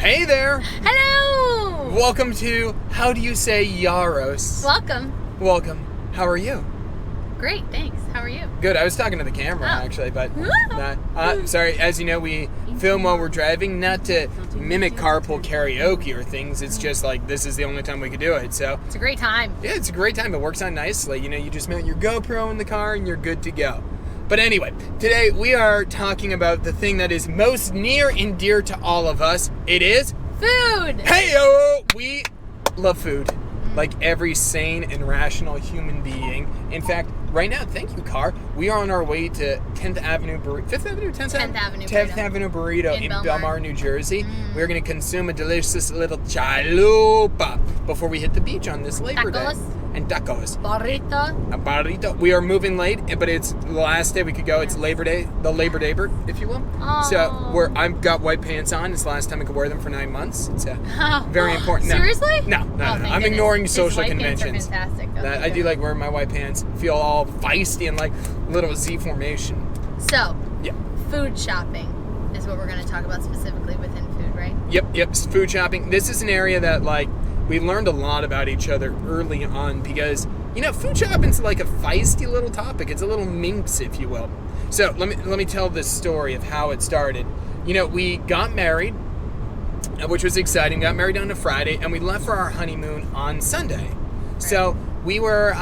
Hey there! Hello! Welcome to How Do You Say Yaros? Welcome. How are you? Great, thanks. How are you? Good. I was talking to the camera actually, but sorry. As you know, we film while we're driving, not to mimic carpool karaoke or things. It's just like this is the only time we could do it. So it's a great time. Yeah, it's a great time. It works out nicely. You know, you just mount your GoPro in the car and you're good to go. But anyway, today we are talking about the thing that is most near and dear to all of us. It is food. Hey-o! We love food. Like every sane and rational human being. In fact, right now, thank you, car. We are on our way to 10th Avenue Burrito. 5th Avenue? 10th Avenue? 10th Avenue Burrito in Belmar, New Jersey. We're going to consume a delicious little chalupa before we hit the beach on this Labor Day. And tacos. Burrito. A burrito. We are moving late, but it's the last day we could go. It's Labor Day, the Labor Day, if you will. Oh. So I've got white pants on. It's the last time I could wear them for 9 months. It's very important. No. Seriously? No. I'm ignoring social His conventions. white pants are fantastic. I do like wearing my white pants. Feel all feisty and like little Z formation. So, yeah. Food shopping is what we're going to talk about specifically within food, right? Yep. Food shopping. This is an area that we learned a lot about each other early on because, food shopping's like a feisty little topic. It's a little minx, if you will. So let me tell this story of how it started. We got married, which was exciting. Got married on a Friday, and we left for our honeymoon on Sunday. Right. So we were,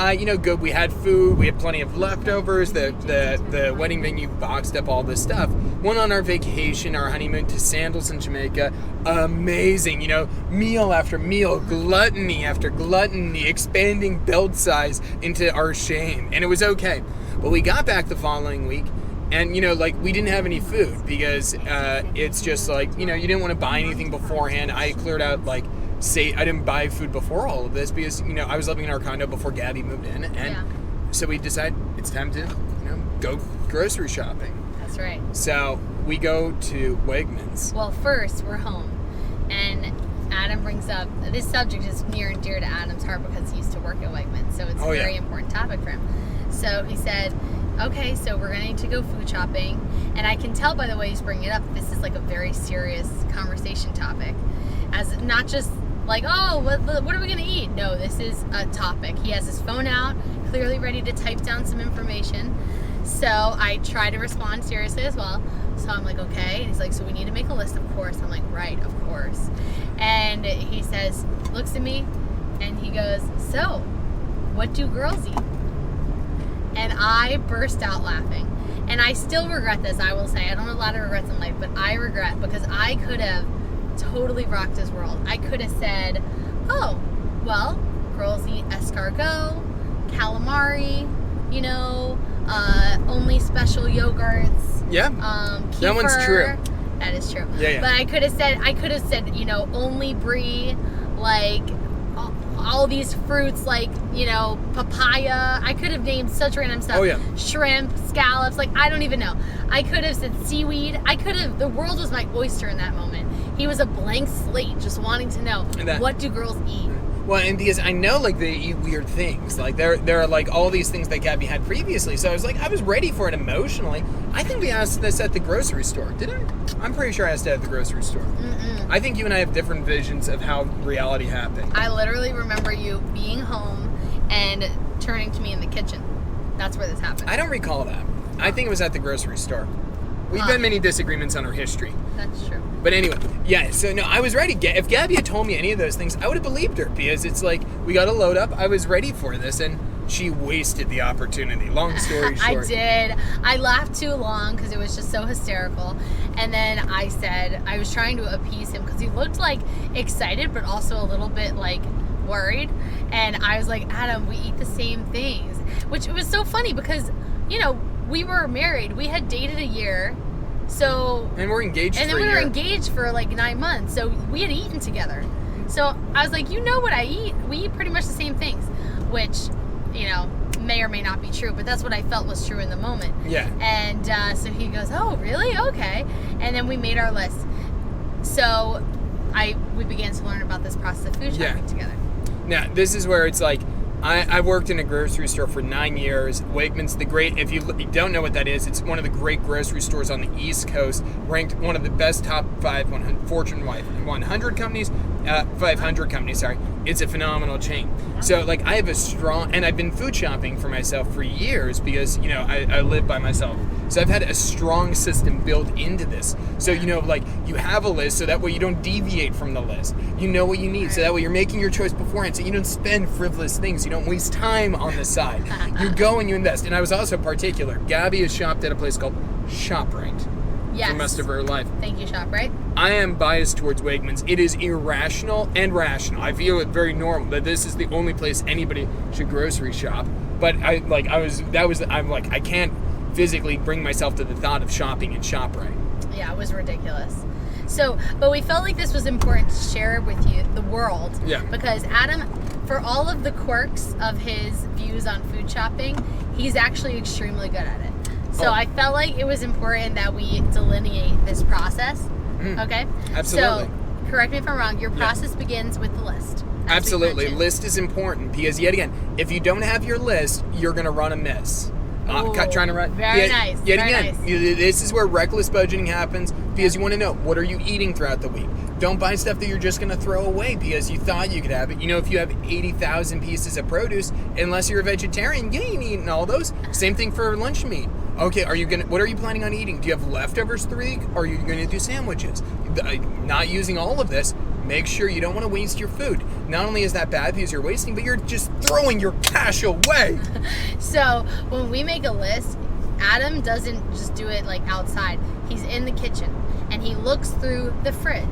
good. We had food. We had plenty of leftovers. The wedding venue boxed up all this stuff. Went on our vacation, our honeymoon to Sandals in Jamaica. Amazing, meal after meal, gluttony after gluttony, expanding belt size into our shame. And it was okay. But we got back the following week, and, we didn't have any food because it's just you didn't want to buy anything beforehand. I cleared out, I didn't buy food before all of this because, I was living in our condo before Gabby moved in. And so we decided it's time to, go grocery shopping. That's right. So we go to Wegmans. Well, first, we're home. And Adam brings up, this subject is near and dear to Adam's heart because he used to work at Wegmans. So it's a very important topic for him. So he said, okay, so we're going to need to go food shopping. And I can tell by the way he's bringing it up, this is a very serious conversation topic. As not just what are we going to eat? No, this is a topic. He has his phone out, clearly ready to type down some information. So I try to respond seriously as well. So I'm like, okay. And he's like, so we need to make a list, of course. I'm like, right, of course. And he says, looks at me, and he goes, so, what do girls eat? And I burst out laughing. And I still regret this, I will say. I don't have a lot of regrets in life, but I regret because I could have totally rocked his world. I could have said, oh, well, girls eat escargot, calamari, only special yogurts. Yeah. Kefir. That one's true. That is true. Yeah. But I could have said, only brie, all these fruits, papaya. I could have named such random stuff. Oh, yeah. Shrimp, scallops, I don't even know. I could have said seaweed. The world was my oyster in that moment. He was a blank slate, just wanting to know, what do girls eat? Well, and because I know, they eat weird things. There are, all these things that Gabby had previously. So I was ready for it emotionally. I think we asked this at the grocery store. Did I? I'm pretty sure I asked it at the grocery store. Mm-mm. I think you and I have different visions of how reality happened. I literally remember you being home and turning to me in the kitchen. That's where this happened. I don't recall that. I think it was at the grocery store. We've had many disagreements on our history. That's true. But anyway, so no, I was ready. If Gabby had told me any of those things, I would have believed her because it's we got to load up. I was ready for this, and she wasted the opportunity. Long story short. I did. I laughed too long because it was just so hysterical. And then I said, I was trying to appease him because he looked excited, but also a little bit worried. And I was like, Adam, we eat the same things. Which was so funny because, we were married. We had dated a year. And we're engaged for a year. And then we were engaged for 9 months. So we had eaten together. So I was like, what I eat? We eat pretty much the same things. Which, may or may not be true. But that's what I felt was true in the moment. Yeah. And so he goes, oh, really? Okay. And then we made our list. So we began to learn about this process of food shopping together. Now, this is where it's I worked in a grocery store for 9 years. Wegmans, if you don't know what that is, it's one of the great grocery stores on the East Coast, ranked one of the best top 5 Fortune 100 companies, 500 companies, sorry. It's a phenomenal chain. So, like, I have a strong, and I've been food shopping for myself for years because, I live by myself. So I've had a strong system built into this. So, like, you have a list so that way you don't deviate from the list. You know what you need, so that way you're making your choice beforehand, so you don't spend frivolous things. You don't waste time on the side. You go and you invest. And I was also particular. Gabby has shopped at a place called ShopRite. Yes. For most of her life. Thank you, ShopRite. I am biased towards Wegmans. It is irrational and rational. I feel it very normal that this is the only place anybody should grocery shop. But I'm like, I can't physically bring myself to the thought of shopping in ShopRite. Yeah, it was ridiculous. So, but we felt like this was important to share with you, the world. Yeah. Because Adam, for all of the quirks of his views on food shopping, he's actually extremely good at it. So I felt like it was important that we delineate this process. Okay? Absolutely. So, correct me if I'm wrong, your process begins with the list. Absolutely. List is important because, yet again, if you don't have your list, you're going to run a miss. Trying to run. Very nice. This is where reckless budgeting happens because you want to know, what are you eating throughout the week? Don't buy stuff that you're just going to throw away because you thought you could have it. If you have 80,000 pieces of produce, unless you're a vegetarian, you ain't eating all those. Same thing for lunch meat. Okay, what are you planning on eating? Do you have leftovers for the week? Or are you going to do sandwiches? Not using all of this, make sure you don't want to waste your food. Not only is that bad because you're wasting, but you're just throwing your cash away. So when we make a list, Adam doesn't just do it like outside. He's in the kitchen and he looks through the fridge.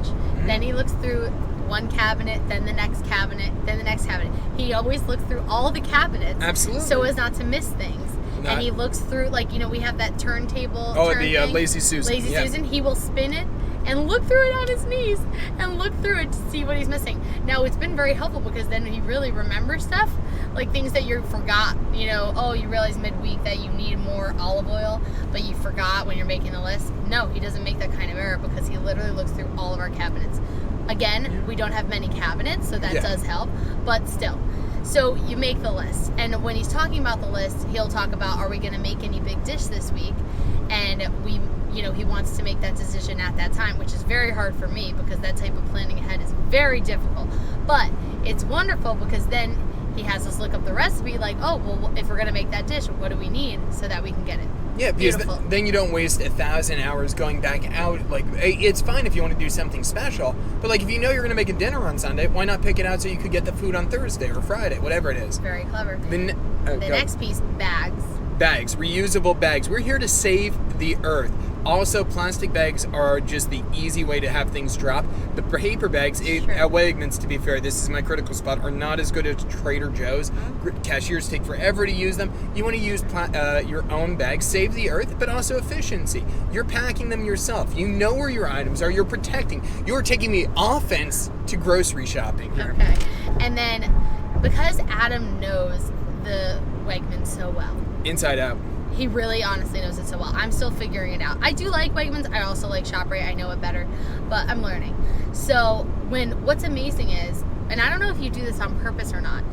Then he looks through one cabinet, then the next cabinet, then the next cabinet. He always looks through all the cabinets. Absolutely. So as not to miss things. And he looks through, we have that turntable. Lazy Susan. Susan. He will spin it and look through it on his knees and look through it to see what he's missing. Now, it's been very helpful because then he really remembers stuff, like things that you forgot. You realize midweek that you need more olive oil, but you forgot when you're making the list. No, he doesn't make that kind of error because he literally looks through all of our cabinets. Again, we don't have many cabinets, so that does help, but still. So you make the list, and when he's talking about the list, he'll talk about, are we going to make any big dish this week? And he wants to make that decision at that time, which is very hard for me because that type of planning ahead is very difficult. But it's wonderful because then he has us look up the recipe, like, oh, well, if we're going to make that dish, what do we need so that we can get it? Yeah, because then you don't waste 1,000 hours going back out. Like, it's fine if you want to do something special, but if you know you're going to make a dinner on Sunday, why not pick it out so you could get the food on Thursday or Friday, whatever it is. Very clever. The next piece, bags. Bags, reusable bags. We're here to save the earth. Also, plastic bags are just the easy way to have things drop. The paper bags at Wegmans, to be fair, this is my critical spot, are not as good as Trader Joe's. Cashiers take forever to use them. You want to use your own bags, save the earth, but also efficiency. You're packing them yourself. You know where your items are. You're protecting. You're taking the offense to grocery shopping here. Okay. And then, because Adam knows the Wegmans so well. Inside out. He really honestly knows it so well. I'm still figuring it out. I do like Wegmans. I also like ShopRite. I know it better, but I'm learning. So what's amazing is, and I don't know if you do this on purpose or not,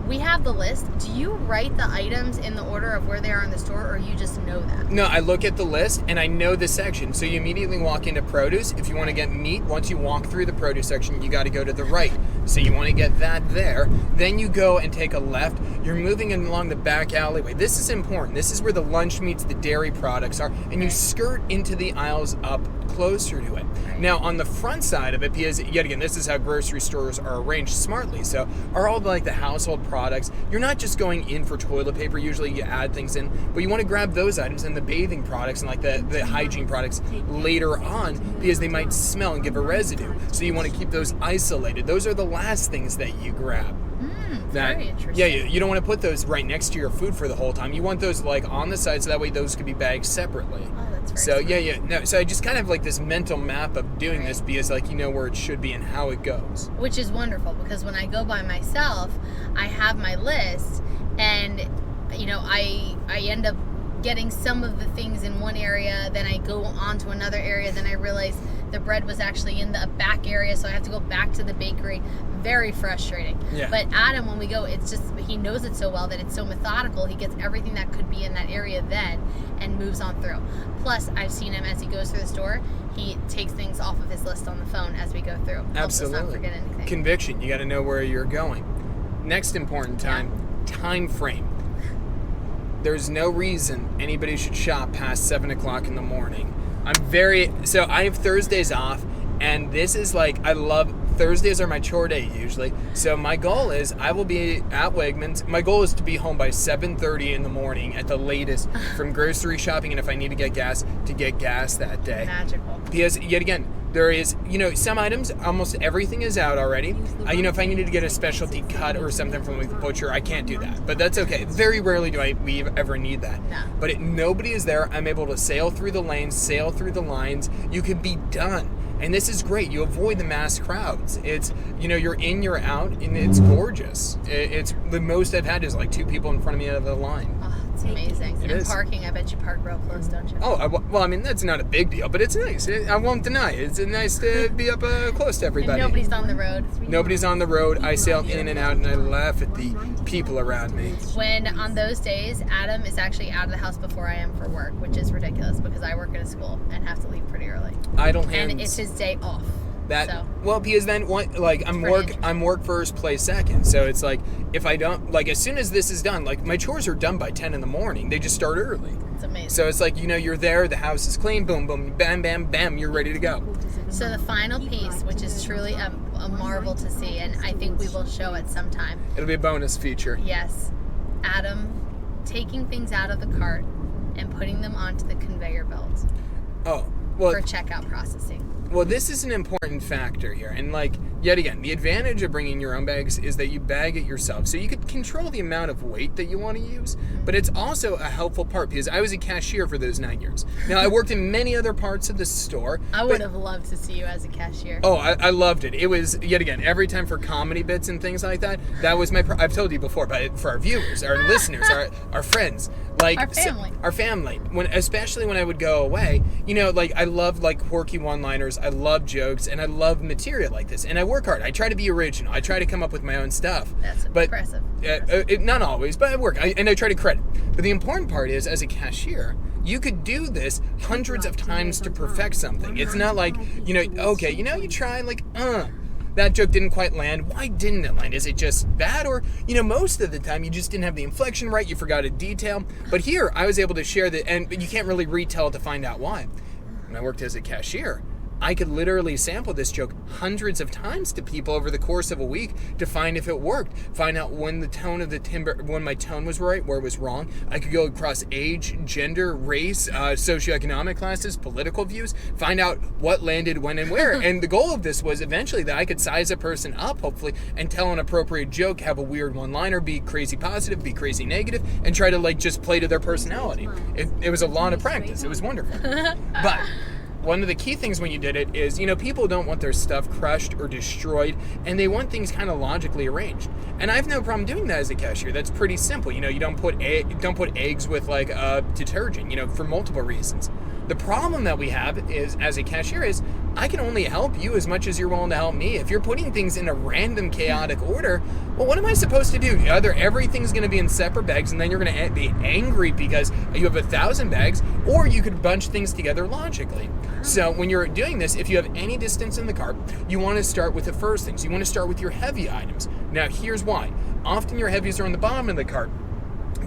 we have the list. Do you write the items in the order of where they are in the store, or you just know that? No, I look at the list and I know the section. So you immediately walk into produce. If you want to get meat, once you walk through the produce section, you got to go to the right. So you want to get that there. Then you go and take a left. You're moving along the back alleyway. This is important. This is where the lunch meats, the dairy products are, and you skirt into the aisles up closer to it. Now, on the front side of it, because yet again, this is how grocery stores are arranged smartly. So are all the household products. You're not just going in for toilet paper. Usually you add things in, but you want to grab those items and the bathing products and the hygiene products later on because they might smell and give a residue. So you want to keep those isolated. Those are the last things that you grab. Very interesting. Yeah, you don't want to put those right next to your food for the whole time. You want those on the side so that way those could be bagged separately. Oh, that's very So smart. No, so I just kind of this mental map of doing this because you know where it should be and how it goes. Which is wonderful because when I go by myself, I have my list and I end up getting some of the things in one area, then I go on to another area, then I realize The bread was actually in the back area, so I have to go back to the bakery. Very frustrating. Yeah. But Adam, when we go, it's just, he knows it so well that it's so methodical. He gets everything that could be in that area then and moves on through. Plus, I've seen him as he goes through the store, he takes things off of his list on the phone as we go through. Absolutely. Helps us not forget anything. Conviction. You got to know where you're going. Next important time frame. There's no reason anybody should shop past 7 o'clock in the morning. So I have Thursdays off, and this is like, I love, Thursdays are my chore day usually. So my goal is I will be at Wegmans. My goal is to be home by 7:30 in the morning at the latest from grocery shopping, and if I need to get gas that day. Magical. Because yet again, there is, some items, almost everything is out already. If I needed to get a specialty cut or something from the butcher, I can't do that. But that's okay. Very rarely do we ever need that. No. But nobody is there. I'm able to sail through the lanes, sail through the lines. You can be done. And this is great. You avoid the mass crowds. It's, you're in, you're out, and it's gorgeous. It's the most I've had is like 2 people in front of me out of the line. Oh, it's amazing. It and is. Parking, I bet you park real close, don't you? Oh, well, that's not a big deal, but it's nice. I won't deny it. It's nice to be up close to everybody. And nobody's on the road. Nobody's on the road. I sail in and out, and I laugh at the people around me. When on those days, Adam is actually out of the house before I am for work, which is ridiculous because I work at a school and have to leave pretty early. Idle hands. And it's his day off. Because then I'm work first, play second. So it's like if I don't as soon as this is done, my chores are done by 10 in the morning. They just start early. It's amazing. So it's like you're there, the house is clean, boom, boom, bam, bam, bam, you're ready to go. So the final piece, which is truly a marvel to see, and I think we will show it sometime. It'll be a bonus feature. Yes, Adam taking things out of the cart and putting them onto the conveyor belt. Oh, well, for checkout processing. Well, this is an important factor here. And yet again, the advantage of bringing your own bags is that you bag it yourself. So you could control the amount of weight that you want to use, but it's also a helpful part because I was a cashier for those 9 years. Now, I worked in many other parts of the store. I would have loved to see you as a cashier. Oh, I loved it. It was, yet again, every time for comedy bits and things like that, that was I've told you before, but for our viewers, our listeners, our friends, our family. Especially when I would go away, I love quirky one-liners, I love jokes, and I love material like this. And I work hard. I try to be original. I try to come up with my own stuff. That's impressive. Not always, but I work. And I try to credit. But the important part is, as a cashier, you could do this hundreds of times to perfect something. It's not like, you try that joke didn't quite land. Why didn't it land? Is it just bad? Or, most of the time you just didn't have the inflection right. You forgot a detail. But here, I was able to share that, and you can't really retell to find out why. When I worked as a cashier, I could literally sample this joke hundreds of times to people over the course of a week to find if it worked, find out when the tone of the timbre, when my tone was right, where it was wrong. I could go across age, gender, race, socioeconomic classes, political views, find out what landed when and where. And the goal of this was eventually that I could size a person up, hopefully, and tell an appropriate joke, have a weird one-liner, be crazy positive, be crazy negative, and try to just play to their personality. It was a lot of practice. It was wonderful. But one of the key things when you did it is, people don't want their stuff crushed or destroyed, and they want things kind of logically arranged. And I have no problem doing that as a cashier. That's pretty simple. You don't put eggs with detergent, for multiple reasons. The problem that we have is, as a cashier, is I can only help you as much as you're willing to help me. If you're putting things in a random, chaotic order, well, what am I supposed to do? Either everything's going to be in separate bags, and then you're going to be angry because you have 1,000 bags, or you could bunch things together logically. So when you're doing this, if you have any distance in the cart, you want to start with the first things. You want to start with your heavy items. Now, here's why. Often your heavies are on the bottom of the cart.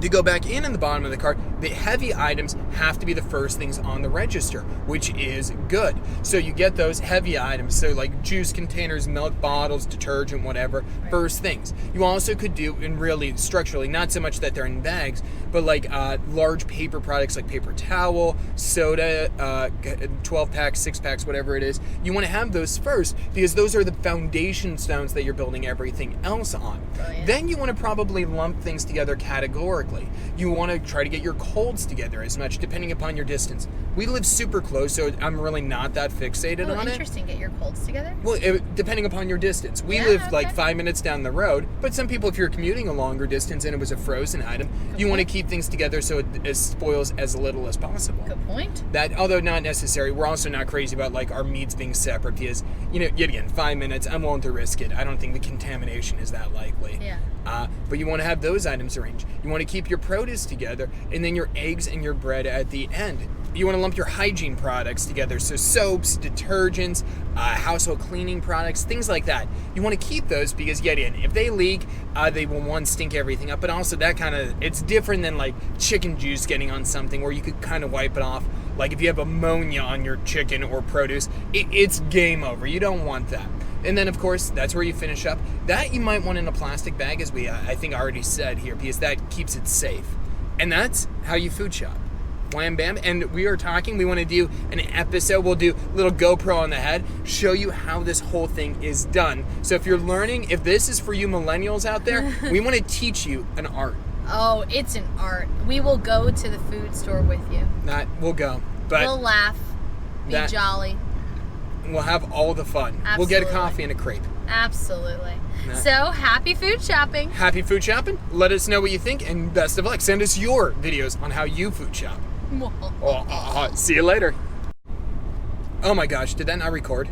To go back in the bottom of the cart, the heavy items have to be the first things on the register, which is good. So you get those heavy items, so like juice containers, milk bottles, detergent, whatever, first things. You also could do, and really structurally, not so much that they're in bags, but large paper products like paper towel, soda, 12 packs, 6 packs, whatever it is. You want to have those first because those are the foundation stones that you're building everything else on. Brilliant. Then you want to probably lump things together categorically. quickly. You want to try to get your colds together as much, depending upon your distance. We live super close, so I'm really not that fixated on it. Interesting. Get your colds together? Well, depending upon your distance. We live like 5 minutes down the road, but some people, if you're commuting a longer distance and it was a frozen item, you want to keep things together so it spoils as little as possible. Good point. That, although not necessary, we're also not crazy about like our meats being separate because, yet again, 5 minutes, I'm willing to risk it. I don't think the contamination is that likely. Yeah. But you want to have those items arranged. You want to keep your produce together, and then your eggs and your bread at the end. You want to lump your hygiene products together, so soaps, detergents, household cleaning products, things like that. You want to keep those because, yet again, if they leak, they will, one, stink everything up, but also it's different than like chicken juice getting on something where you could kind of wipe it off. Like if you have ammonia on your chicken or produce, it's game over. You don't want that. And then, of course, that's where you finish up. That you might want in a plastic bag, as we, I think, already said here, because that keeps it safe. And that's how you food shop. Wham bam. And we want to do an episode. We'll do a little GoPro on the head, show you how this whole thing is done. So if you're learning, if this is for you millennials out there, we want to teach you an art. Oh, it's an art. We will go to the food store with you. We'll go. But we'll laugh, be jolly. We'll have all the fun. Absolutely. We'll get a coffee and a crepe. Absolutely. So, happy food shopping. Happy food shopping. Let us know what you think, and best of luck. Send us your videos on how you food shop. See you later. Oh my gosh, did that not record?